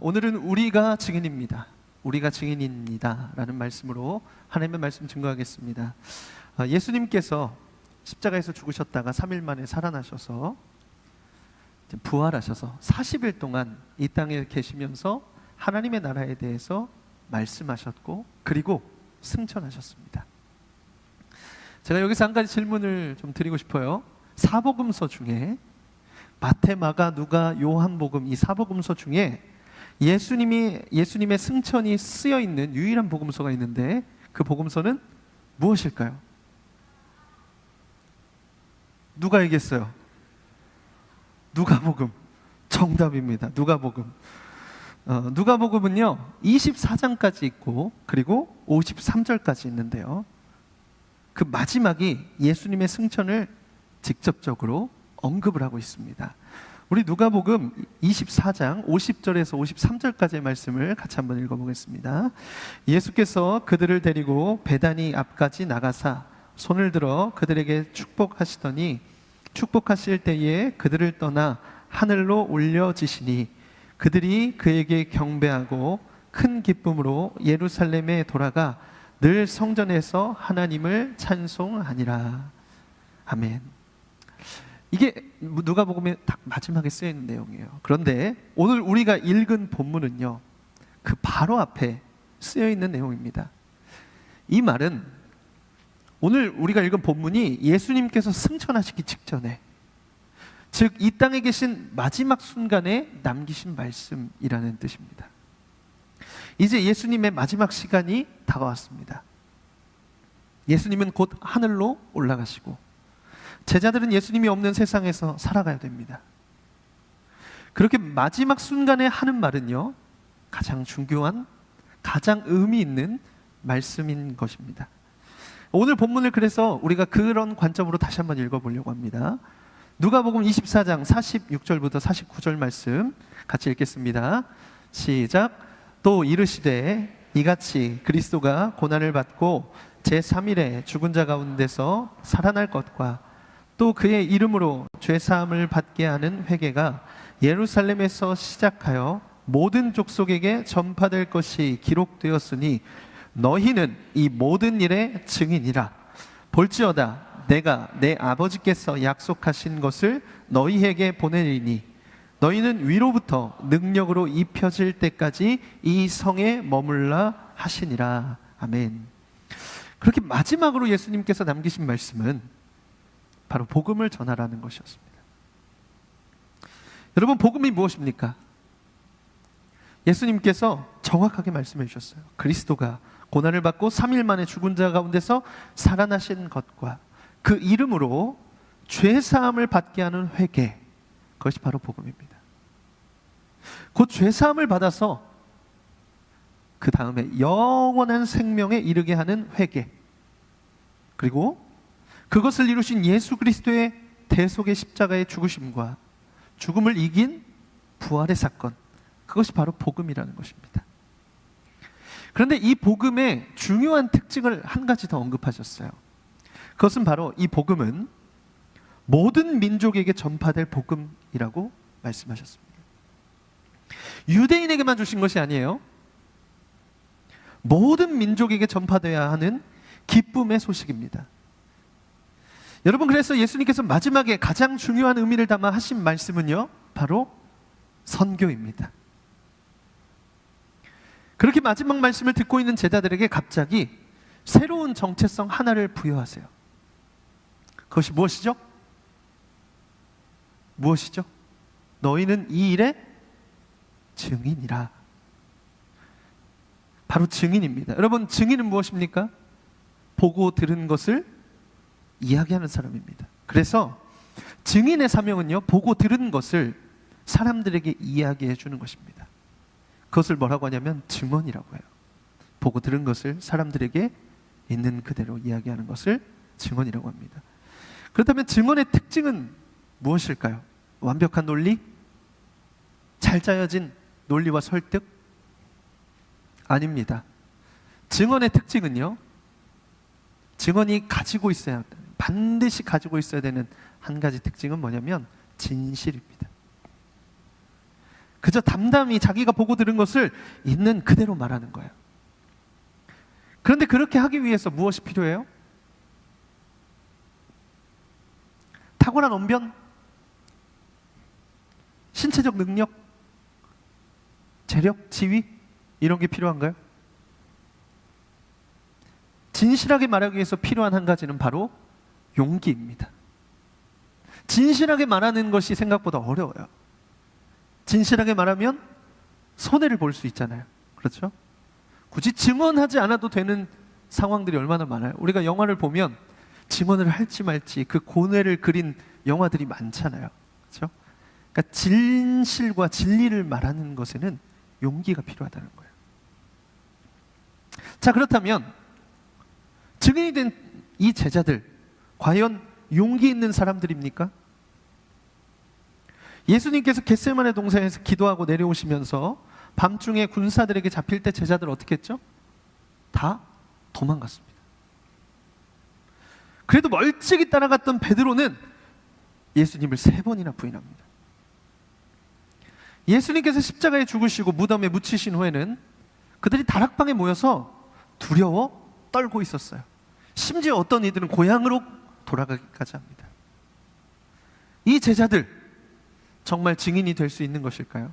오늘은 우리가 증인입니다. 우리가 증인입니다 라는 말씀으로 하나님의 말씀 증거하겠습니다. 예수님께서 십자가에서 죽으셨다가 3일 만에 살아나셔서 부활하셔서 40일 동안 이 땅에 계시면서 하나님의 나라에 대해서 말씀하셨고 그리고 승천하셨습니다. 제가 여기서 한 가지 질문을 좀 드리고 싶어요. 사복음서 중에 마태, 마가, 누가, 요한복음 이 사복음서 중에 예수님의 승천이 쓰여 있는 유일한 복음서가 있는데 그 복음서는 무엇일까요? 누가 얘기했어요? 누가복음. 정답입니다. 누가복음. 누가복음은요 24장까지 있고 그리고 53절까지 있는데요, 그 마지막이 예수님의 승천을 직접적으로 언급을 하고 있습니다. 우리 누가복음 24장 50절에서 53절까지의 말씀을 같이 한번 읽어보겠습니다. 예수께서 그들을 데리고 베다니 앞까지 나가사 손을 들어 그들에게 축복하시더니 축복하실 때에 그들을 떠나 하늘로 올려지시니 그들이 그에게 경배하고 큰 기쁨으로 예루살렘에 돌아가 늘 성전에서 하나님을 찬송하니라. 아멘. 이게 누가복음의 딱 마지막에 쓰여 있는 내용이에요. 그런데 오늘 우리가 읽은 본문은요 그 바로 앞에 쓰여 있는 내용입니다. 이 말은 오늘 우리가 읽은 본문이 예수님께서 승천하시기 직전에, 즉 이 땅에 계신 마지막 순간에 남기신 말씀이라는 뜻입니다. 이제 예수님의 마지막 시간이 다가왔습니다. 예수님은 곧 하늘로 올라가시고 제자들은 예수님이 없는 세상에서 살아가야 됩니다. 그렇게 마지막 순간에 하는 말은요 가장 중요한, 가장 의미 있는 말씀인 것입니다. 오늘 본문을 그래서 우리가 그런 관점으로 다시 한번 읽어보려고 합니다. 누가복음 24장 46절부터 49절 말씀 같이 읽겠습니다. 시작. 또 이르시되 이같이 그리스도가 고난을 받고 제3일에 죽은 자 가운데서 살아날 것과 또 그의 이름으로 죄사함을 받게 하는 회개가 예루살렘에서 시작하여 모든 족속에게 전파될 것이 기록되었으니 너희는 이 모든 일의 증인이라. 볼지어다 내가 내 아버지께서 약속하신 것을 너희에게 보내리니 너희는 위로부터 능력으로 입혀질 때까지 이 성에 머물라 하시니라. 아멘. 그렇게 마지막으로 예수님께서 남기신 말씀은 바로 복음을 전하라는 것이었습니다. 여러분, 복음이 무엇입니까? 예수님께서 정확하게 말씀해 주셨어요. 그리스도가 고난을 받고 3일 만에 죽은 자 가운데서 살아나신 것과 그 이름으로 죄사함을 받게 하는 회개, 그것이 바로 복음입니다. 곧 죄사함을 받아서 그 다음에 영원한 생명에 이르게 하는 회개, 그리고 그것을 이루신 예수 그리스도의 대속의 십자가의 죽으심과 죽음을 이긴 부활의 사건, 그것이 바로 복음이라는 것입니다. 그런데 이 복음의 중요한 특징을 한 가지 더 언급하셨어요. 그것은 바로 이 복음은 모든 민족에게 전파될 복음이라고 말씀하셨습니다. 유대인에게만 주신 것이 아니에요. 모든 민족에게 전파되어야 하는 기쁨의 소식입니다. 여러분, 그래서 예수님께서 마지막에 가장 중요한 의미를 담아 하신 말씀은요 바로 선교입니다. 그렇게 마지막 말씀을 듣고 있는 제자들에게 갑자기 새로운 정체성 하나를 부여하세요. 그것이 무엇이죠? 무엇이죠? 너희는 이 일의 증인이라. 바로 증인입니다. 여러분, 증인은 무엇입니까? 보고 들은 것을 이야기하는 사람입니다. 그래서 증인의 사명은요 보고 들은 것을 사람들에게 이야기해 주는 것입니다. 그것을 뭐라고 하냐면 증언이라고 해요. 보고 들은 것을 사람들에게 있는 그대로 이야기하는 것을 증언이라고 합니다. 그렇다면 증언의 특징은 무엇일까요? 완벽한 논리? 잘 짜여진 논리와 설득? 아닙니다. 증언의 특징은요, 증언이 가지고 있어야 합니다. 반드시 가지고 있어야 되는 한 가지 특징은 뭐냐면 진실입니다. 그저 담담히 자기가 보고 들은 것을 있는 그대로 말하는 거예요. 그런데 그렇게 하기 위해서 무엇이 필요해요? 탁월한 언변? 신체적 능력? 재력? 지위? 이런 게 필요한가요? 진실하게 말하기 위해서 필요한 한 가지는 바로 용기입니다. 진실하게 말하는 것이 생각보다 어려워요. 진실하게 말하면 손해를 볼 수 있잖아요. 그렇죠? 굳이 증언하지 않아도 되는 상황들이 얼마나 많아요. 우리가 영화를 보면 증언을 할지 말지 그 고뇌를 그린 영화들이 많잖아요. 그렇죠? 그러니까 진실과 진리를 말하는 것에는 용기가 필요하다는 거예요. 자, 그렇다면 증인이 된 이 제자들 과연 용기 있는 사람들입니까? 예수님께서 겟세마네 동산에서 기도하고 내려오시면서 밤중에 군사들에게 잡힐 때 제자들 어떻게 했죠? 다 도망갔습니다. 그래도 멀찍이 따라갔던 베드로는 예수님을 3번이나 부인합니다. 예수님께서 십자가에 죽으시고 무덤에 묻히신 후에는 그들이 다락방에 모여서 두려워 떨고 있었어요. 심지어 어떤 이들은 고향으로 돌아가기까지 합니다. 이 제자들 정말 증인이 될 수 있는 것일까요?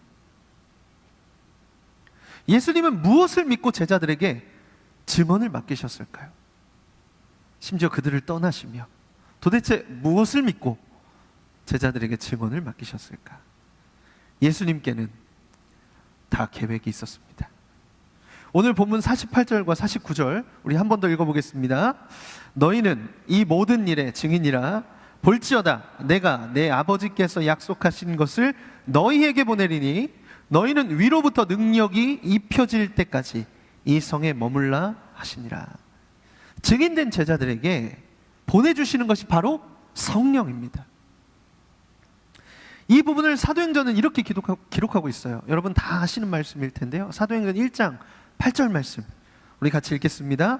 예수님은 무엇을 믿고 제자들에게 증언을 맡기셨을까요? 심지어 그들을 떠나시며 도대체 무엇을 믿고 제자들에게 증언을 맡기셨을까? 예수님께는 다 계획이 있었습니다. 오늘 본문 48절과 49절 우리 한 번 더 읽어보겠습니다. 너희는 이 모든 일의 증인이라. 볼지어다 내가 내 아버지께서 약속하신 것을 너희에게 보내리니 너희는 위로부터 능력이 입혀질 때까지 이 성에 머물라 하시니라. 증인된 제자들에게 보내주시는 것이 바로 성령입니다. 이 부분을 사도행전은 이렇게 기록하고 있어요. 여러분 다 아시는 말씀일 텐데요. 사도행전 1장 8절 말씀 우리 같이 읽겠습니다.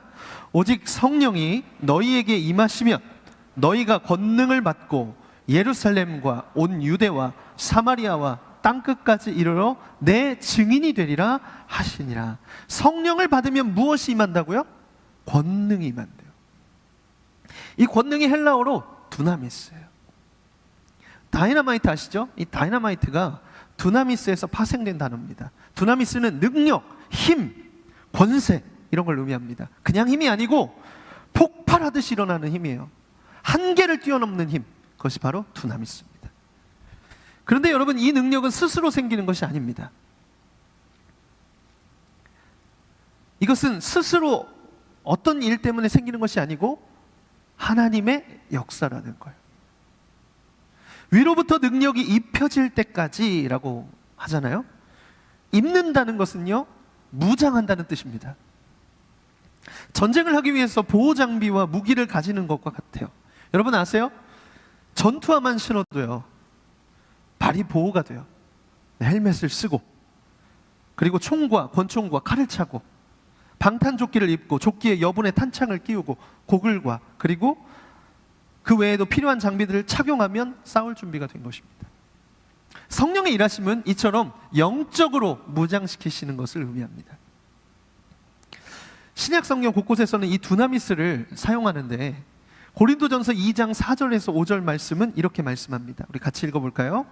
오직 성령이 너희에게 임하시면 너희가 권능을 받고 예루살렘과 온 유대와 사마리아와 땅끝까지 이르러 내 증인이 되리라 하시니라. 성령을 받으면 무엇이 임한다고요? 권능이 임한대요. 이 권능이 헬라어로 두나미스예요. 다이너마이트 아시죠? 이 다이너마이트가 두나미스에서 파생된 단어입니다. 두나미스는 능력, 힘, 권세 이런 걸 의미합니다. 그냥 힘이 아니고 폭발하듯이 일어나는 힘이에요. 한계를 뛰어넘는 힘, 그것이 바로 두나미스입니다. 그런데 여러분 이 능력은 스스로 생기는 것이 아닙니다. 이것은 스스로 어떤 일 때문에 생기는 것이 아니고 하나님의 역사라는 거예요. 위로부터 능력이 입혀질 때까지라고 하잖아요. 입는다는 것은요 무장한다는 뜻입니다. 전쟁을 하기 위해서 보호장비와 무기를 가지는 것과 같아요. 여러분 아세요? 전투화만 신어도요 발이 보호가 돼요. 헬멧을 쓰고 그리고 총과 권총과 칼을 차고 방탄조끼를 입고 조끼에 여분의 탄창을 끼우고 고글과 그리고 그 외에도 필요한 장비들을 착용하면 싸울 준비가 된 것입니다. 성령의 일하심은 이처럼 영적으로 무장시키시는 것을 의미합니다. 신약 성경 곳곳에서는 이 두나미스를 사용하는데 고린도전서 2장 4절에서 5절 말씀은 이렇게 말씀합니다. 우리 같이 읽어볼까요?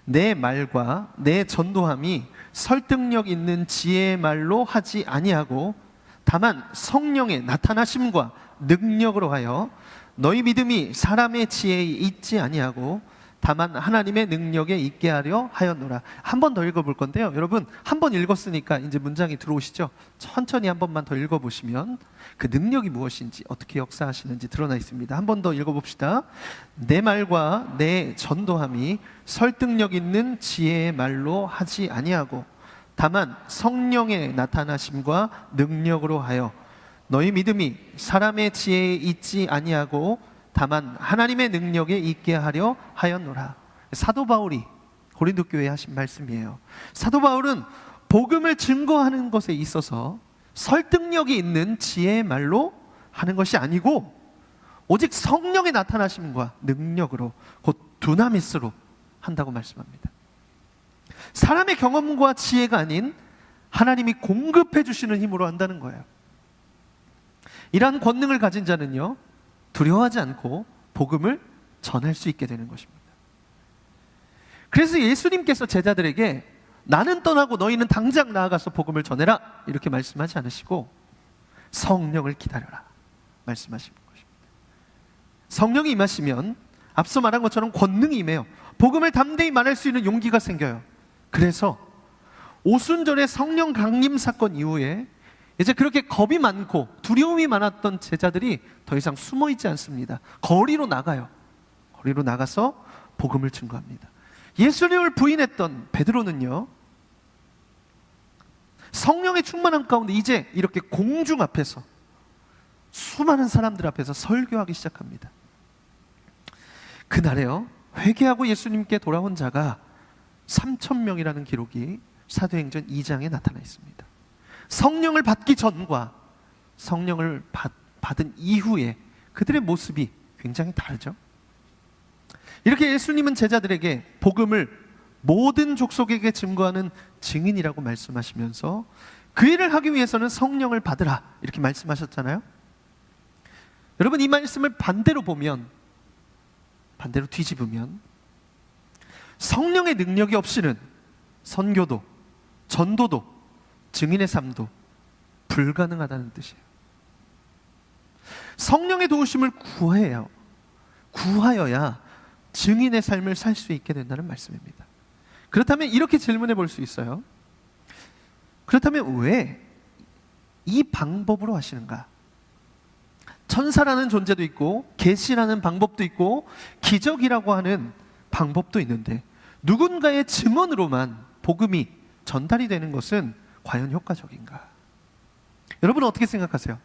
내 말과 내 전도함이 설득력 있는 지혜의 말로 하지 아니하고 다만 성령의 나타나심과 능력으로 하여 너희 믿음이 사람의 지혜에 있지 아니하고 다만 하나님의 능력에 있게 하려 하였노라. 한 번 더 읽어볼 건데요. 여러분 한 번 읽었으니까 이제 문장이 들어오시죠? 천천히 한 번만 더 읽어보시면 그 능력이 무엇인지 어떻게 역사하시는지 드러나 있습니다. 한 번 더 읽어봅시다. 내 말과 내 전도함이 설득력 있는 지혜의 말로 하지 아니하고 다만 성령의 나타나심과 능력으로 하여 너희 믿음이 사람의 지혜에 있지 아니하고 다만 하나님의 능력에 있게 하려 하였노라. 사도 바울이 고린도 교회에 하신 말씀이에요. 사도 바울은 복음을 증거하는 것에 있어서 설득력이 있는 지혜의 말로 하는 것이 아니고 오직 성령의 나타나심과 능력으로 곧 두나미스로 한다고 말씀합니다. 사람의 경험과 지혜가 아닌 하나님이 공급해 주시는 힘으로 한다는 거예요. 이러한 권능을 가진 자는요, 두려워하지 않고 복음을 전할 수 있게 되는 것입니다. 그래서 예수님께서 제자들에게 나는 떠나고 너희는 당장 나아가서 복음을 전해라 이렇게 말씀하지 않으시고 성령을 기다려라 말씀하시는 것입니다. 성령이 임하시면 앞서 말한 것처럼 권능이 임해요. 복음을 담대히 말할 수 있는 용기가 생겨요. 그래서 오순절의 성령 강림 사건 이후에 이제 그렇게 겁이 많고 두려움이 많았던 제자들이 더 이상 숨어 있지 않습니다. 거리로 나가요. 거리로 나가서 복음을 증거합니다. 예수님을 부인했던 베드로는요, 성령의 충만함 가운데 이제 이렇게 공중 앞에서 수많은 사람들 앞에서 설교하기 시작합니다. 그날에요, 회개하고 예수님께 돌아온 자가 3,000명이라는 기록이 사도행전 2장에 나타나 있습니다. 성령을 받기 전과 성령을 받은 이후에 그들의 모습이 굉장히 다르죠. 이렇게 예수님은 제자들에게 복음을 모든 족속에게 증거하는 증인이라고 말씀하시면서 그 일을 하기 위해서는 성령을 받으라 이렇게 말씀하셨잖아요. 여러분, 이 말씀을 반대로 보면, 반대로 뒤집으면 성령의 능력이 없이는 선교도 전도도 증인의 삶도 불가능하다는 뜻이에요. 성령의 도우심을 구하여야 증인의 삶을 살 수 있게 된다는 말씀입니다. 그렇다면 이렇게 질문해 볼 수 있어요. 그렇다면 왜 이 방법으로 하시는가? 천사라는 존재도 있고 계시라는 방법도 있고 기적이라고 하는 방법도 있는데 누군가의 증언으로만 복음이 전달이 되는 것은 과연 효과적인가? 여러분은 어떻게 생각하세요?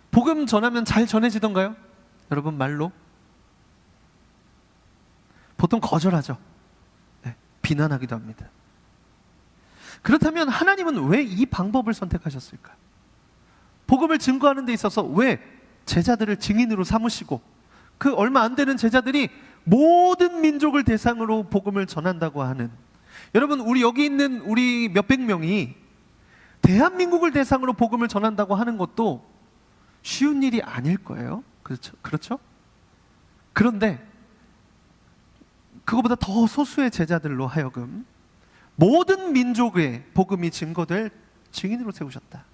복음 전하면 잘 전해지던가요? 여러분 말로? 보통 거절하죠. 네, 비난하기도 합니다. 그렇다면 하나님은 왜 이 방법을 선택하셨을까? 복음을 증거하는 데 있어서 왜 제자들을 증인으로 삼으시고 그 얼마 안 되는 제자들이 모든 민족을 대상으로 복음을 전한다고 하는, 여러분 우리 여기 있는 우리 몇백 명이 대한민국을 대상으로 복음을 전한다고 하는 것도 쉬운 일이 아닐 거예요. 그렇죠? 그런데 그거보다 더 소수의 제자들로 하여금 모든 민족의 복음이 증거될 증인으로 세우셨다.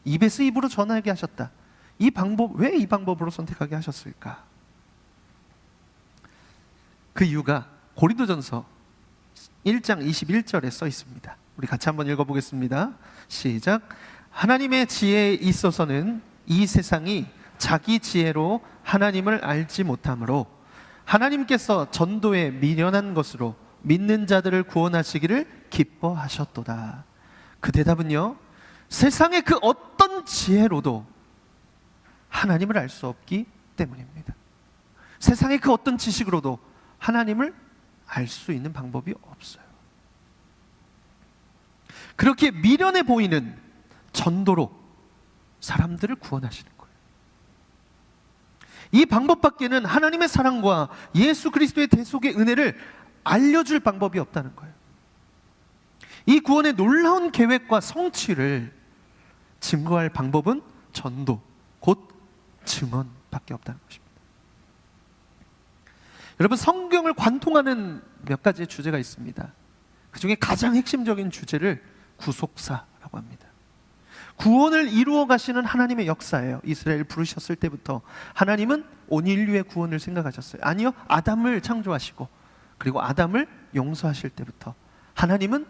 입에서 입으로 전하게 하셨다. 이 방법, 왜 이 방법으로 선택하게 하셨을까? 그 이유가 고린도전서 1장 21절에 써 있습니다. 우리 같이 한번 읽어보겠습니다. 시작. 하나님의 지혜에 있어서는 이 세상이 자기 지혜로 하나님을 알지 못하므로 하나님께서 전도에 미련한 것으로 믿는 자들을 구원하시기를 기뻐하셨도다. 그 대답은요, 세상의 그 어떤 지혜로도 하나님을 알 수 없기 때문입니다. 세상의 그 어떤 지식으로도 하나님을 알 수 있는 방법이 없어요. 그렇게 미련해 보이는 전도로 사람들을 구원하시는 거예요. 이 방법밖에는 하나님의 사랑과 예수 그리스도의 대속의 은혜를 알려줄 방법이 없다는 거예요. 이 구원의 놀라운 계획과 성취를 증거할 방법은 전도, 곧 증언밖에 없다는 것입니다. 여러분, 성경을 관통하는 몇 가지의 주제가 있습니다. 그 중에 가장 핵심적인 주제를 구속사라고 합니다. 구원을 이루어 가시는 하나님의 역사예요. 이스라엘 부르셨을 때부터 하나님은 온 인류의 구원을 생각하셨어요. 아니요, 아담을 창조하시고 그리고 아담을 용서하실 때부터 하나님은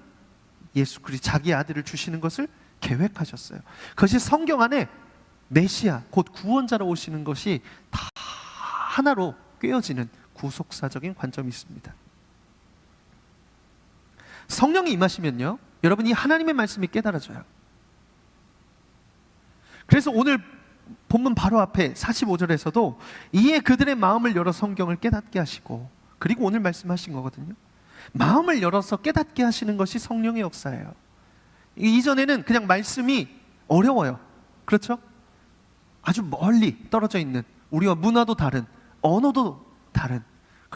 예수 그리스도 자기 아들을 주시는 것을 계획하셨어요. 그것이 성경 안에 메시아 곧 구원자로 오시는 것이 다 하나로 꿰어지는 구속사적인 관점이 있습니다. 성령이 임하시면요, 여러분 이 하나님의 말씀이 깨달아져요. 그래서 오늘 본문 바로 앞에 45절에서도 이에 그들의 마음을 열어 성경을 깨닫게 하시고, 그리고 오늘 말씀하신 거거든요. 마음을 열어서 깨닫게 하시는 것이 성령의 역사예요. 이전에는 그냥 말씀이 어려워요. 그렇죠? 아주 멀리 떨어져 있는, 우리와 문화도 다른, 언어도 다른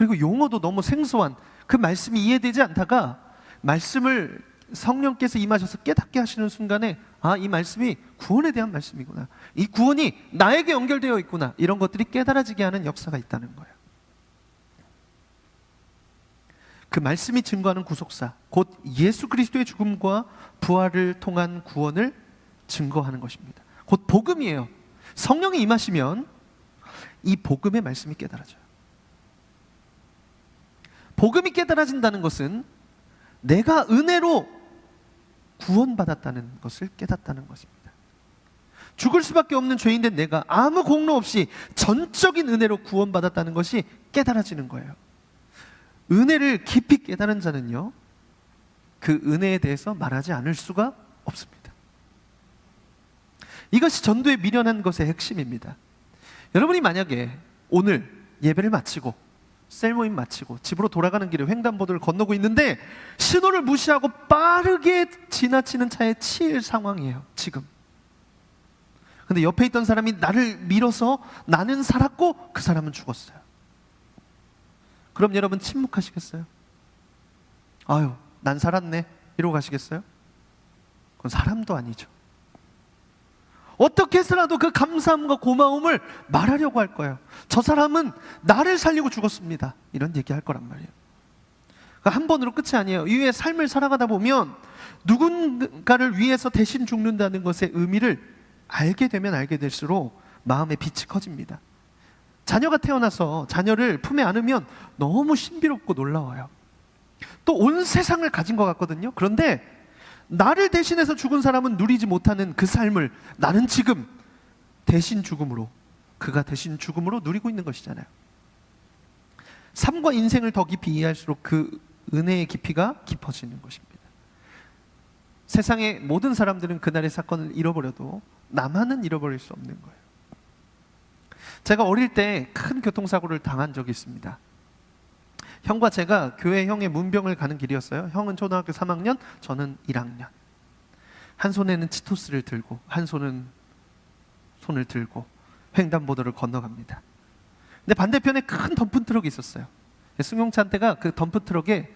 그리고 용어도 너무 생소한 그 말씀이 이해되지 않다가 말씀을 성령께서 임하셔서 깨닫게 하시는 순간에 아, 이 말씀이 구원에 대한 말씀이구나, 이 구원이 나에게 연결되어 있구나, 이런 것들이 깨달아지게 하는 역사가 있다는 거예요. 그 말씀이 증거하는 구속사, 곧 예수 그리스도의 죽음과 부활을 통한 구원을 증거하는 것입니다. 곧 복음이에요. 성령이 임하시면 이 복음의 말씀이 깨달아져요. 복음이 깨달아진다는 것은 내가 은혜로 구원받았다는 것을 깨닫다는 것입니다. 죽을 수밖에 없는 죄인된 내가 아무 공로 없이 전적인 은혜로 구원받았다는 것이 깨달아지는 거예요. 은혜를 깊이 깨달은 자는요, 그 은혜에 대해서 말하지 않을 수가 없습니다. 이것이 전도에 미련한 것의 핵심입니다. 여러분이 만약에 오늘 예배를 마치고 셀 모임 마치고 집으로 돌아가는 길에 횡단보도를 건너고 있는데 신호를 무시하고 빠르게 지나치는 차에 치일 상황이에요, 지금. 근데 옆에 있던 사람이 나를 밀어서 나는 살았고 그 사람은 죽었어요. 그럼 여러분 침묵하시겠어요? 아유, 난 살았네 이러고 가시겠어요? 그건 사람도 아니죠. 어떻게 해서라도 그 감사함과 고마움을 말하려고 할 거예요. 저 사람은 나를 살리고 죽었습니다, 이런 얘기할 거란 말이에요. 그러니까 한 번으로 끝이 아니에요. 이후에 삶을 살아가다 보면 누군가를 위해서 대신 죽는다는 것의 의미를 알게 되면 알게 될수록 마음의 빛이 커집니다. 자녀가 태어나서 자녀를 품에 안으면 너무 신비롭고 놀라워요. 또 온 세상을 가진 것 같거든요. 그런데 나를 대신해서 죽은 사람은 누리지 못하는 그 삶을 나는 지금 대신 죽음으로, 그가 대신 죽음으로 누리고 있는 것이잖아요. 삶과 인생을 더 깊이 이해할수록 그 은혜의 깊이가 깊어지는 것입니다. 세상의 모든 사람들은 그날의 사건을 잃어버려도 나만은 잃어버릴 수 없는 거예요. 제가 어릴 때 큰 교통사고를 당한 적이 있습니다. 형과 제가 교회 형의 문병을 가는 길이었어요. 형은 초등학교 3학년, 저는 1학년. 한 손에는 치토스를 들고 한 손은 손을 들고 횡단보도를 건너갑니다. 근데 반대편에 큰 덤프트럭이 있었어요. 승용차 한 대가 그 덤프트럭에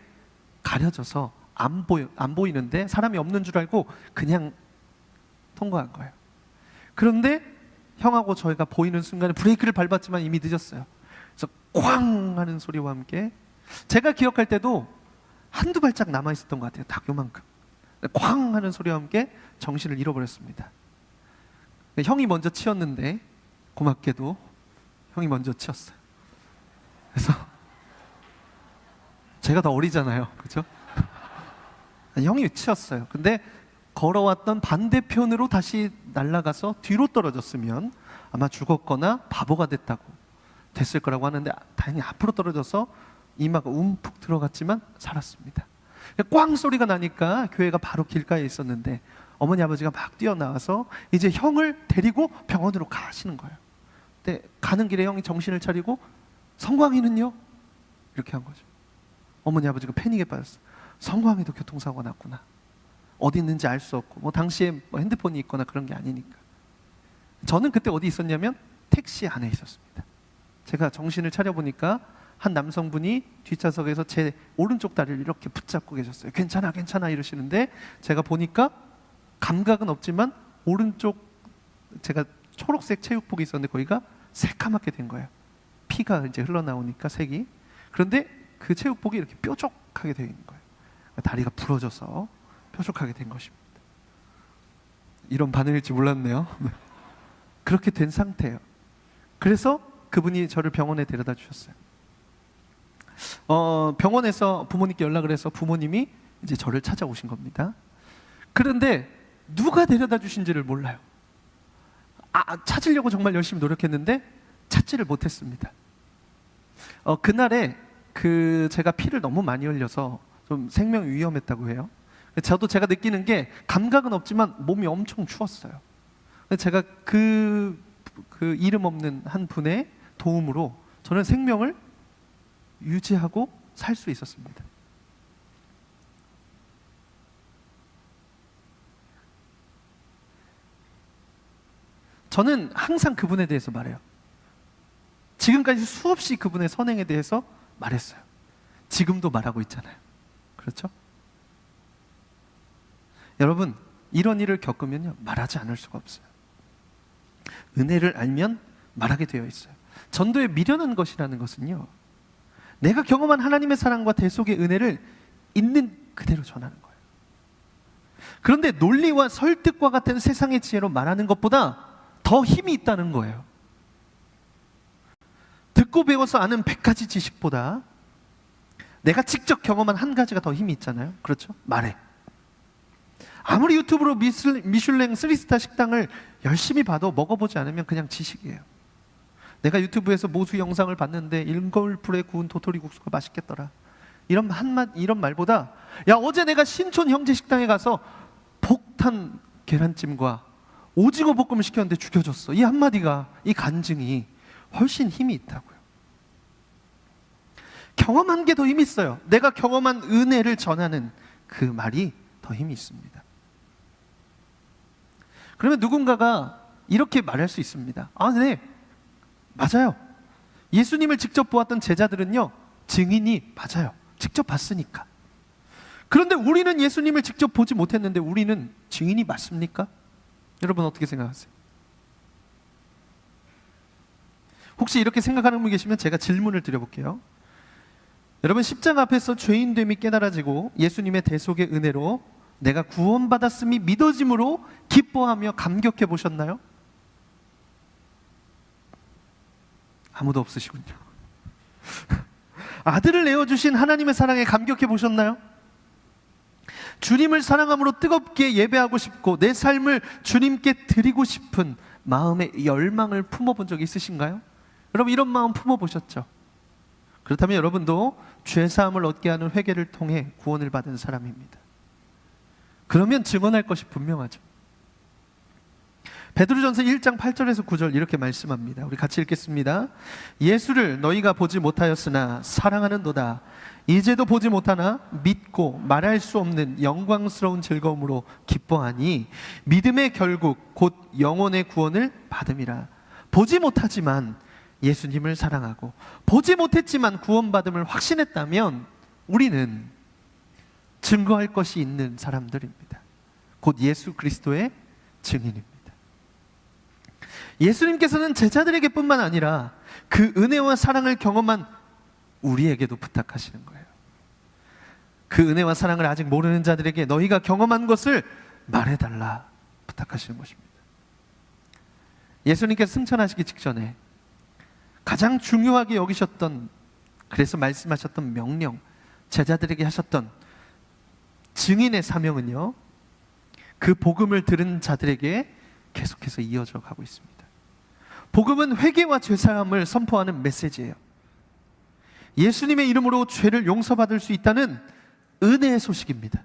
가려져서 안 보이는데 사람이 없는 줄 알고 그냥 통과한 거예요. 그런데 형하고 저희가 보이는 순간에 브레이크를 밟았지만 이미 늦었어요. 그래서 꽝 하는 소리와 함께, 제가 기억할 때도 한두 발짝 남아있었던 것 같아요. 딱 요만큼. 꽝 하는 소리와 함께 정신을 잃어버렸습니다. 형이 먼저 치였는데 고맙게도 형이 먼저 치였어요. 그래서 제가 더 어리잖아요, 그죠? 형이 치였어요. 근데 걸어왔던 반대편으로 다시 날아가서 뒤로 떨어졌으면 아마 죽었거나 바보가 됐을 거라고 하는데, 다행히 앞으로 떨어져서 이마가 움푹 들어갔지만 살았습니다. 꽝 소리가 나니까 교회가 바로 길가에 있었는데 어머니 아버지가 막 뛰어나와서 이제 형을 데리고 병원으로 가시는 거예요. 근데 가는 길에 형이 정신을 차리고 성광이는요? 이렇게 한 거죠. 어머니 아버지가 패닉에 빠졌어요. 성광이도 교통사고가 났구나. 어디 있는지 알 수 없고, 뭐 당시에 뭐 핸드폰이 있거나 그런 게 아니니까. 저는 그때 어디 있었냐면 택시 안에 있었습니다. 제가 정신을 차려보니까 한 남성분이 뒷좌석에서 제 오른쪽 다리를 이렇게 붙잡고 계셨어요. 괜찮아 괜찮아 이러시는데, 제가 보니까 감각은 없지만 오른쪽, 제가 초록색 체육복이 있었는데 거기가 새카맣게 된 거예요. 피가 이제 흘러나오니까 색이. 그런데 그 체육복이 이렇게 뾰족하게 되어 있는 거예요. 다리가 부러져서 뾰족하게 된 것입니다. 이런 반응일지 몰랐네요. 그렇게 된 상태예요. 그래서 그분이 저를 병원에 데려다 주셨어요. 병원에서 부모님께 연락을 해서 부모님이 이제 저를 찾아오신 겁니다. 그런데 누가 데려다 주신지를 몰라요. 찾으려고 정말 열심히 노력했는데 찾지를 못했습니다. 그날에 제가 피를 너무 많이 흘려서 좀 생명이 위험했다고 해요. 저도 제가 느끼는 게, 감각은 없지만 몸이 엄청 추웠어요. 제가 그 이름 없는 한 분의 도움으로 저는 생명을 유지하고 살 수 있었습니다. 저는 항상 그분에 대해서 말해요. 지금까지 수없이 그분의 선행에 대해서 말했어요. 지금도 말하고 있잖아요. 그렇죠? 여러분, 이런 일을 겪으면요, 말하지 않을 수가 없어요. 은혜를 알면 말하게 되어 있어요. 전도에 미련한 것이라는 것은요, 내가 경험한 하나님의 사랑과 대속의 은혜를 있는 그대로 전하는 거예요. 그런데 논리와 설득과 같은 세상의 지혜로 말하는 것보다 더 힘이 있다는 거예요. 듣고 배워서 아는 100가지 지식보다 내가 직접 경험한 한 가지가 더 힘이 있잖아요. 그렇죠? 말해. 아무리 유튜브로 미슐랭 3스타 식당을 열심히 봐도 먹어보지 않으면 그냥 지식이에요. 내가 유튜브에서 모수 영상을 봤는데 일거울불에 구운 도토리 국수가 맛있겠더라, 이런 말보다, 야, 어제 내가 신촌 형제 식당에 가서 폭탄 계란찜과 오징어 볶음을 시켰는데 죽여줬어, 이 한마디가, 이 간증이 훨씬 힘이 있다고요. 경험한 게 더 힘이 있어요. 내가 경험한 은혜를 전하는 그 말이 더 힘이 있습니다. 그러면 누군가가 이렇게 말할 수 있습니다. 아, 네, 맞아요. 예수님을 직접 보았던 제자들은요, 증인이 맞아요. 직접 봤으니까. 그런데 우리는 예수님을 직접 보지 못했는데 우리는 증인이 맞습니까? 여러분 어떻게 생각하세요? 혹시 이렇게 생각하는 분 계시면 제가 질문을 드려볼게요. 여러분, 십자가 앞에서 죄인됨이 깨달아지고 예수님의 대속의 은혜로 내가 구원받았음이 믿어짐으로 기뻐하며 감격해 보셨나요? 아무도 없으시군요. 아들을 내어주신 하나님의 사랑에 감격해 보셨나요? 주님을 사랑함으로 뜨겁게 예배하고 싶고 내 삶을 주님께 드리고 싶은 마음의 열망을 품어본 적이 있으신가요? 여러분, 이런 마음 품어보셨죠? 그렇다면 여러분도 죄사함을 얻게 하는 회개를 통해 구원을 받은 사람입니다. 그러면 증언할 것이 분명하죠. 베드로전서 1장 8절에서 9절 이렇게 말씀합니다. 우리 같이 읽겠습니다. 예수를 너희가 보지 못하였으나 사랑하는도다. 이제도 보지 못하나 믿고 말할 수 없는 영광스러운 즐거움으로 기뻐하니 믿음의 결국 곧 영혼의 구원을 받음이라. 보지 못하지만 예수님을 사랑하고 보지 못했지만 구원받음을 확신했다면 우리는 증거할 것이 있는 사람들입니다. 곧 예수 그리스도의 증인입니다. 예수님께서는 제자들에게 뿐만 아니라 그 은혜와 사랑을 경험한 우리에게도 부탁하시는 거예요. 그 은혜와 사랑을 아직 모르는 자들에게 너희가 경험한 것을 말해달라 부탁하시는 것입니다. 예수님께서 승천하시기 직전에 가장 중요하게 여기셨던, 그래서 말씀하셨던 명령, 제자들에게 하셨던 증인의 사명은요, 그 복음을 들은 자들에게 계속해서 이어져 가고 있습니다. 복음은 회개와 죄사함을 선포하는 메시지예요. 예수님의 이름으로 죄를 용서받을 수 있다는 은혜의 소식입니다.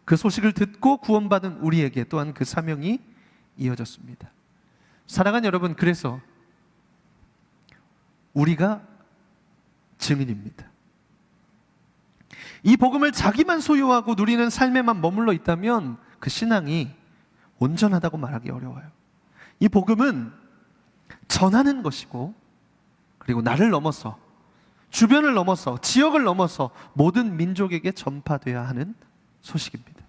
그 소식을 듣고 구원받은 우리에게 또한 그 사명이 이어졌습니다. 사랑하는 여러분, 그래서 우리가 증인입니다. 이 복음을 자기만 소유하고 누리는 삶에만 머물러 있다면 그 신앙이 온전하다고 말하기 어려워요. 이 복음은 전하는 것이고, 그리고 나를 넘어서, 주변을 넘어서, 지역을 넘어서 모든 민족에게 전파되어야 하는 소식입니다.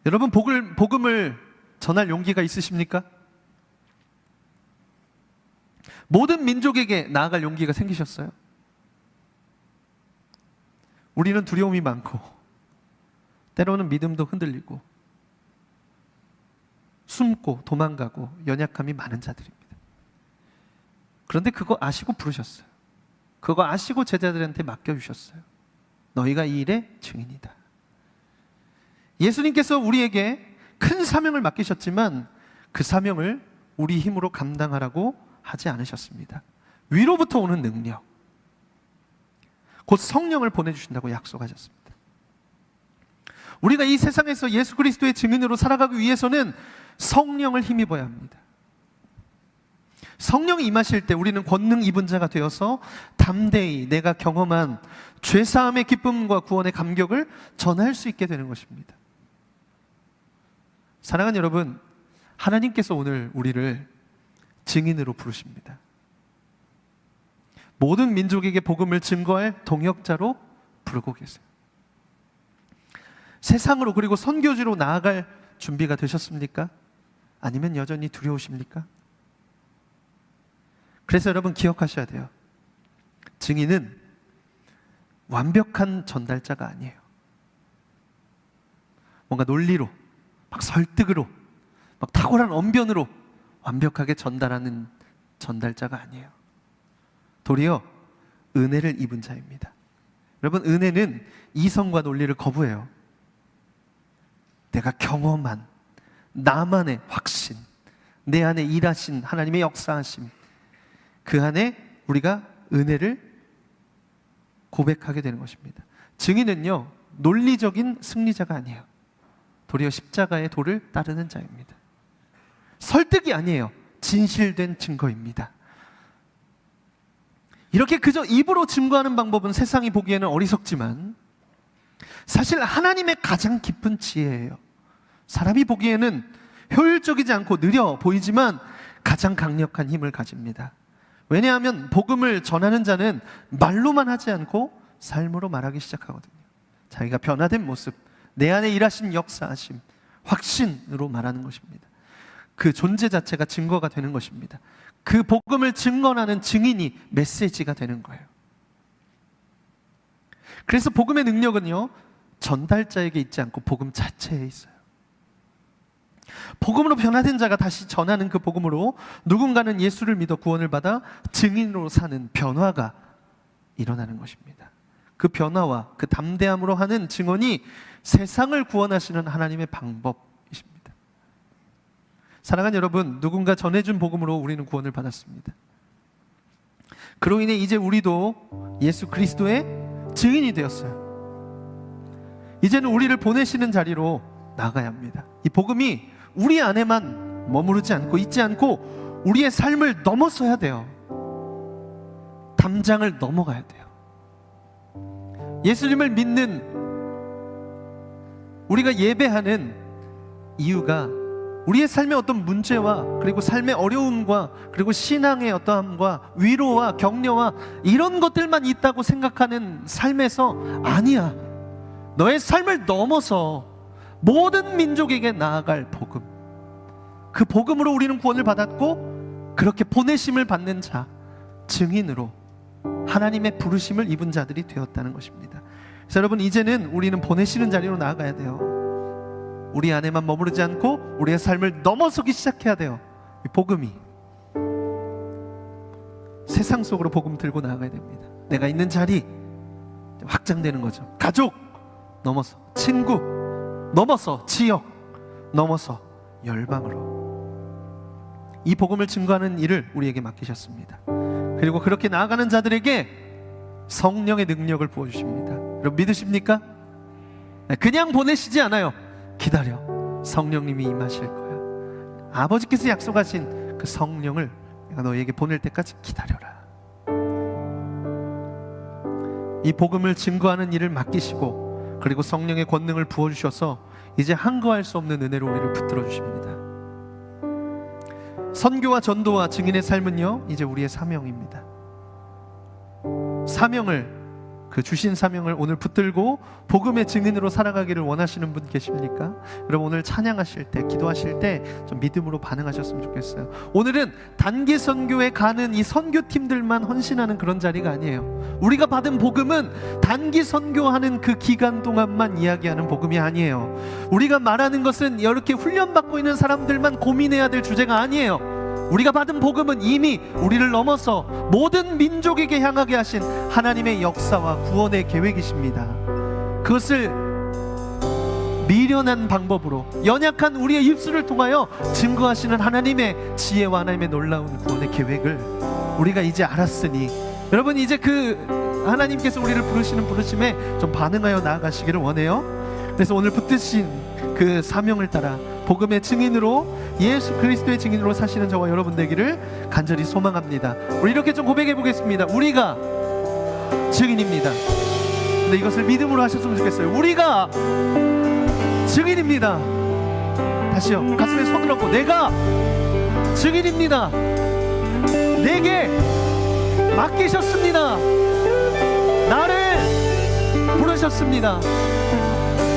여러분, 복음을 전할 용기가 있으십니까? 모든 민족에게 나아갈 용기가 생기셨어요? 우리는 두려움이 많고 때로는 믿음도 흔들리고 숨고 도망가고 연약함이 많은 자들입니다. 그런데 그거 아시고 부르셨어요. 그거 아시고 제자들한테 맡겨주셨어요. 너희가 이 일의 증인이다. 예수님께서 우리에게 큰 사명을 맡기셨지만 그 사명을 우리 힘으로 감당하라고 하지 않으셨습니다. 위로부터 오는 능력, 곧 성령을 보내주신다고 약속하셨습니다. 우리가 이 세상에서 예수 그리스도의 증인으로 살아가기 위해서는 성령을 힘입어야 합니다. 성령이 임하실 때 우리는 권능 입은 자가 되어서 담대히 내가 경험한 죄사함의 기쁨과 구원의 감격을 전할 수 있게 되는 것입니다. 사랑하는 여러분, 하나님께서 오늘 우리를 증인으로 부르십니다. 모든 민족에게 복음을 증거할 동역자로 부르고 계세요. 세상으로 그리고 선교지로 나아갈 준비가 되셨습니까? 아니면 여전히 두려우십니까? 그래서 여러분 기억하셔야 돼요. 증인은 완벽한 전달자가 아니에요. 뭔가 논리로, 막 설득으로, 막 탁월한 언변으로 완벽하게 전달하는 전달자가 아니에요. 도리어 은혜를 입은 자입니다. 여러분, 은혜는 이성과 논리를 거부해요. 내가 경험한 나만의 확신, 내 안에 일하신 하나님의 역사하심, 그 안에 우리가 은혜를 고백하게 되는 것입니다. 증인은요, 논리적인 승리자가 아니에요. 도리어 십자가의 도를 따르는 자입니다. 설득이 아니에요. 진실된 증거입니다. 이렇게 그저 입으로 증거하는 방법은 세상이 보기에는 어리석지만 사실 하나님의 가장 깊은 지혜예요. 사람이 보기에는 효율적이지 않고 느려 보이지만 가장 강력한 힘을 가집니다. 왜냐하면 복음을 전하는 자는 말로만 하지 않고 삶으로 말하기 시작하거든요. 자기가 변화된 모습, 내 안에 일하신 역사하심, 확신으로 말하는 것입니다. 그 존재 자체가 증거가 되는 것입니다. 그 복음을 증언하는 증인이 메시지가 되는 거예요. 그래서 복음의 능력은요, 전달자에게 있지 않고 복음 자체에 있어요. 복음으로 변화된 자가 다시 전하는 그 복음으로 누군가는 예수를 믿어 구원을 받아 증인으로 사는 변화가 일어나는 것입니다. 그 변화와 그 담대함으로 하는 증언이 세상을 구원하시는 하나님의 방법이십니다. 사랑하는 여러분, 누군가 전해준 복음으로 우리는 구원을 받았습니다. 그로 인해 이제 우리도 예수 그리스도의 증인이 되었어요. 이제는 우리를 보내시는 자리로 나가야 합니다. 이 복음이 우리 안에만 머무르지 않고 있지 않고 우리의 삶을 넘어서야 돼요. 담장을 넘어가야 돼요. 예수님을 믿는 우리가 예배하는 이유가 우리의 삶의 어떤 문제와 그리고 삶의 어려움과 그리고 신앙의 어떠함과 위로와 격려와 이런 것들만 있다고 생각하는 삶에서 아니야. 너의 삶을 넘어서 모든 민족에게 나아갈 복음, 그 복음으로 우리는 구원을 받았고 그렇게 보내심을 받는 자, 증인으로 하나님의 부르심을 입은 자들이 되었다는 것입니다. 그래서 여러분, 이제는 우리는 보내시는 자리로 나아가야 돼요. 우리 안에만 머무르지 않고 우리의 삶을 넘어서기 시작해야 돼요. 이 복음이 세상 속으로 복음 들고 나아가야 됩니다. 내가 있는 자리 확장되는 거죠. 가족 넘어서, 친구 넘어서, 지역 넘어서 열방으로 이 복음을 증거하는 일을 우리에게 맡기셨습니다. 그리고 그렇게 나아가는 자들에게 성령의 능력을 부어주십니다. 여러분 믿으십니까? 그냥 보내시지 않아요. 기다려, 성령님이 임하실 거야. 아버지께서 약속하신 그 성령을 내가 너에게 보낼 때까지 기다려라. 이 복음을 증거하는 일을 맡기시고 그리고 성령의 권능을 부어주셔서 이제 한거할 수 없는 은혜로 우리를 붙들어 주십니다. 선교와 전도와 증인의 삶은요, 이제 우리의 사명입니다. 사명을, 그 주신 사명을 오늘 붙들고 복음의 증인으로 살아가기를 원하시는 분 계십니까? 여러분, 오늘 찬양하실 때, 기도하실 때 좀 믿음으로 반응하셨으면 좋겠어요. 오늘은 단기 선교에 가는 이 선교팀들만 헌신하는 그런 자리가 아니에요. 우리가 받은 복음은 단기 선교하는 그 기간 동안만 이야기하는 복음이 아니에요. 우리가 말하는 것은 이렇게 훈련받고 있는 사람들만 고민해야 될 주제가 아니에요. 우리가 받은 복음은 이미 우리를 넘어서 모든 민족에게 향하게 하신 하나님의 역사와 구원의 계획이십니다. 그것을 미련한 방법으로 연약한 우리의 입술을 통하여 증거하시는 하나님의 지혜와 하나님의 놀라운 구원의 계획을 우리가 이제 알았으니, 여러분 이제 그 하나님께서 우리를 부르시는 부르심에 좀 반응하여 나아가시기를 원해요. 그래서 오늘 붙드신 그 사명을 따라 복음의 증인으로, 예수 그리스도의 증인으로 사시는 저와 여러분 되기를 간절히 소망합니다. 우리 이렇게 좀 고백해 보겠습니다. 우리가 증인입니다. 근데 이것을 믿음으로 하셨으면 좋겠어요. 우리가 증인입니다. 다시요, 가슴에 손을 얹고 내가 증인입니다. 내게 맡기셨습니다. 나를 부르셨습니다.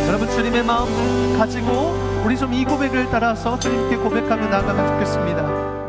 여러분, 주님의 마음 가지고 우리 좀 이 고백을 따라서 주님께 고백하며 나아가면 좋겠습니다.